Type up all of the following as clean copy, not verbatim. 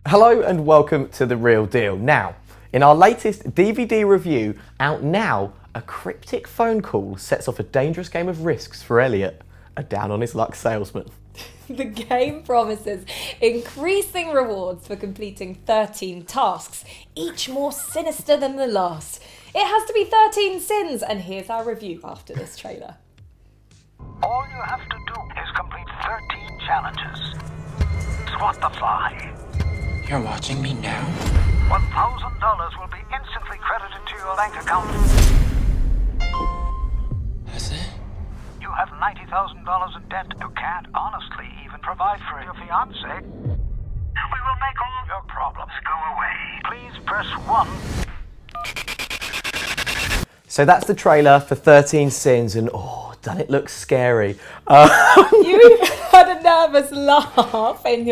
Hello and welcome to The Real Deal. Now, in our latest DVD review, out now, a cryptic phone call sets off a dangerous game of risks for Elliot, a down-on-his-luck salesman. The game promises increasing rewards for completing 13 tasks, each more sinister than the last. It has to be 13 sins, and here's our review after this trailer. All you have to do is complete 13 challenges. Swat the fly. You're watching me now? $1,000 will be instantly credited to your bank account. That's it? You have $90,000 in debt you can't honestly even provide for your fiancé. We will make all your problems go away. Please press 1. So that's the trailer for 13 Sins, and doesn't it look scary? You had a nervous laugh in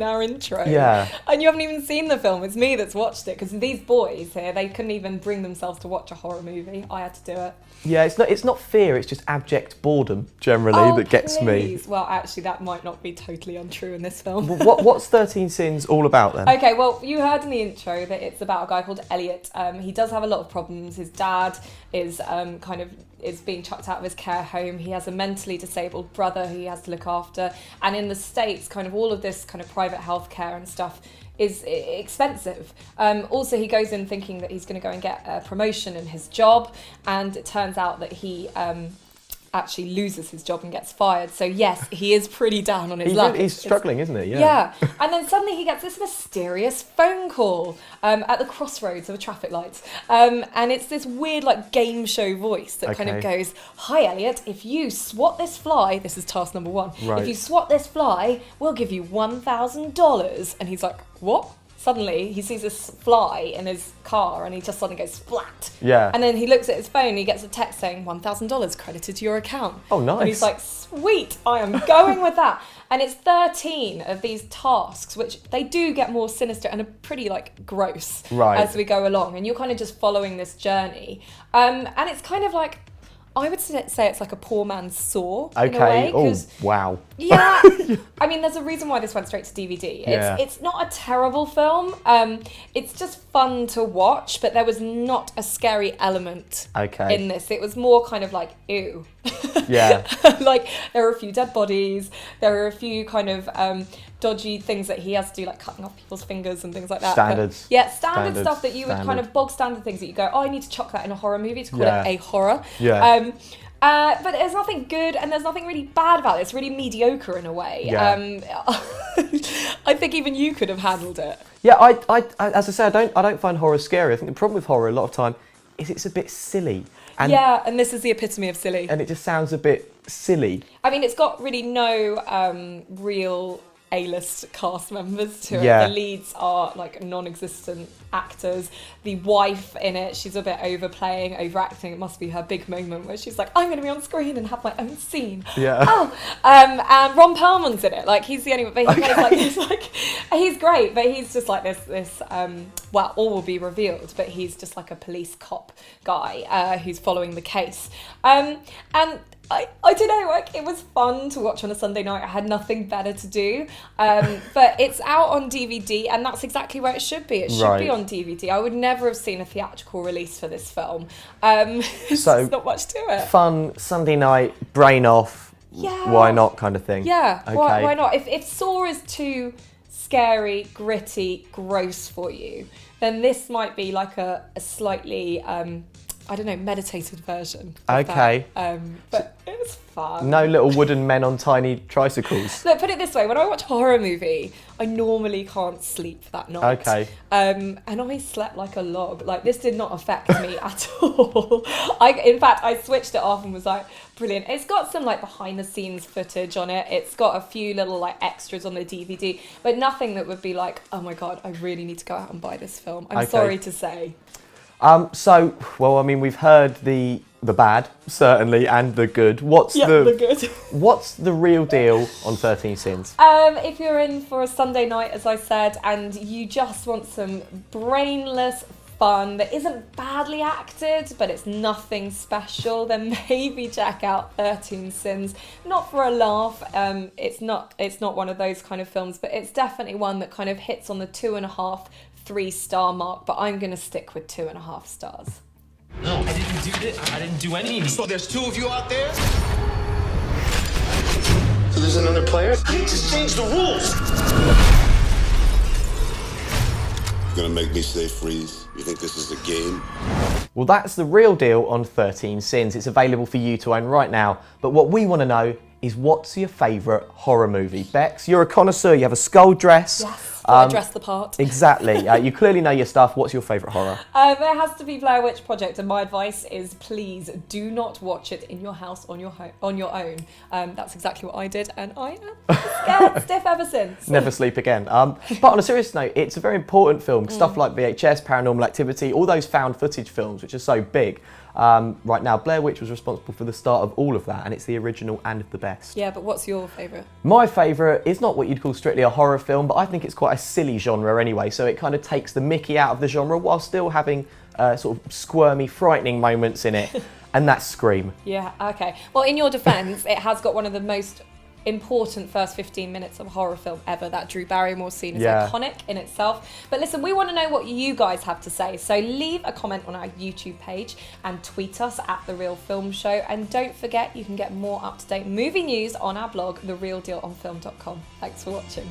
our intro. Yeah. And you haven't even seen the film. It's me that's watched it, because these boys here, they couldn't even bring themselves to watch a horror movie. I had to do it. Yeah, it's not fear, it's just abject boredom, generally, that gets please. Well, actually, that might not be totally untrue in this film. What's 13 Sins all about then? Okay, well, you heard in the intro that it's about a guy called Elliot. He does have a lot of problems. His dad is is being chucked out of his care home. He has a mentally disabled brother who he has to look after. And in the States, kind of all of this kind of private healthcare and stuff is expensive. Also, he goes in thinking that he's going to go and get a promotion in his job, and it turns out that he actually loses his job and gets fired. So yes, he is pretty down on his luck. He's struggling, isn't he? Yeah. And then suddenly he gets this mysterious phone call at the crossroads of a traffic light. And it's this weird like game show voice that kind of goes, "Hi Elliot, if you swat this fly," this is task number 1. Right. "If you swat this fly, we'll give you $1,000. And he's like, "What?" Suddenly, he sees this fly in his car, and he just suddenly goes splat. Yeah. And then he looks at his phone, and he gets a text saying, $1,000 credited to your account. Oh, nice. And he's like, sweet, I am going with that. And it's 13 of these tasks, which they do get more sinister and are pretty, like, gross as we go along. And you're kind of just following this journey. And it's kind of like, I would say it's like a poor man's Saw in a way. Oh, wow. Yeah. I mean, there's a reason why this went straight to DVD. It's not a terrible film. It's just fun to watch, but there was not a scary element in this. It was more kind of like, ew. Yeah. Like, there are a few dead bodies. There are a few kind of dodgy things that he has to do, like cutting off people's fingers and things like that. Standards. But, standard stuff that you would kind of bog standard things that you go, oh, I need to chuck that in a horror movie to call it a horror. Yeah. But there's nothing good and there's nothing really bad about it. It's really mediocre in a way. Yeah. I think even you could have handled it. Yeah, I as I say, I don't find horror scary. I think the problem with horror a lot of time is it's a bit silly. And this is the epitome of silly. And it just sounds a bit silly. I mean, it's got really no real A-list cast members to it. Yeah. The leads are like non-existent actors. The wife in it, she's a bit overacting. It must be her big moment where she's like, I'm going to be on screen and have my own scene. Yeah. And Ron Perlman's in it. Like, he's the only one, but he plays like this, like, he's great, but he's just like this well, all will be revealed, but he's just like a police cop guy who's following the case. And I don't know, like, it was fun to watch on a Sunday night. I had nothing better to do. But it's out on DVD, and that's exactly where it should be. It should be on DVD. I would never have seen a theatrical release for this film. There's not much to it. Fun, Sunday night, brain off, why not kind of thing. Yeah, okay. why not? If Saw is too scary, gritty, gross for you, then this might be like a slightly... I don't know, meditated version of that. But it was fun. No little wooden men on tiny tricycles. Look, put it this way, when I watch a horror movie, I normally can't sleep that night. Okay. And I slept like a log. Like, this did not affect me at all. In fact, I switched it off and was like, brilliant. It's got some like behind the scenes footage on it. It's got a few little like extras on the DVD, but nothing that would be like, oh my God, I really need to go out and buy this film. I'm sorry to say. We've heard the bad, certainly, and the good. The good. What's the real deal on 13 Sins? If you're in for a Sunday night, as I said, and you just want some brainless, fun, that isn't badly acted, but it's nothing special, then maybe check out 13 Sins. Not for a laugh, it's not one of those kind of films, but it's definitely one that kind of hits on the 2.5, 3-star mark, but I'm going to stick with 2.5 stars. No, I didn't do this. I didn't do anything. So there's 2 of you out there? So there's another player? You just changed the rules! You're gonna make me say freeze? You think this is a game? Well, that's the real deal on 13 Sins. It's available for you to own right now. But what we want to know is, what's your favourite horror movie? Bex, you're a connoisseur, you have a skull dress. Yes, I dress the part. Exactly. You clearly know your stuff. What's your favourite horror? It has to be Blair Witch Project, and my advice is please do not watch it in your house on your own. That's exactly what I did, and I am scared stiff ever since. Never sleep again. But on a serious note, it's a very important film. Stuff like VHS, Paranormal Activity, all those found footage films, which are so big. Right now, Blair Witch was responsible for the start of all of that, and it's the original and the best. Yeah, but what's your favourite? My favourite is not what you'd call strictly a horror film, but I think it's quite a silly genre anyway, so it kind of takes the mickey out of the genre while still having sort of squirmy, frightening moments in it, and that's Scream. Yeah, okay. Well, in your defence, it has got one of the most important first 15 minutes of a horror film ever. That Drew Barrymore scene is iconic in itself. But listen, we want to know what you guys have to say, so leave a comment on our YouTube page and tweet us at The Real Film Show, and don't forget you can get more up-to-date movie news on our blog, therealdealonfilm.com. Thanks for watching.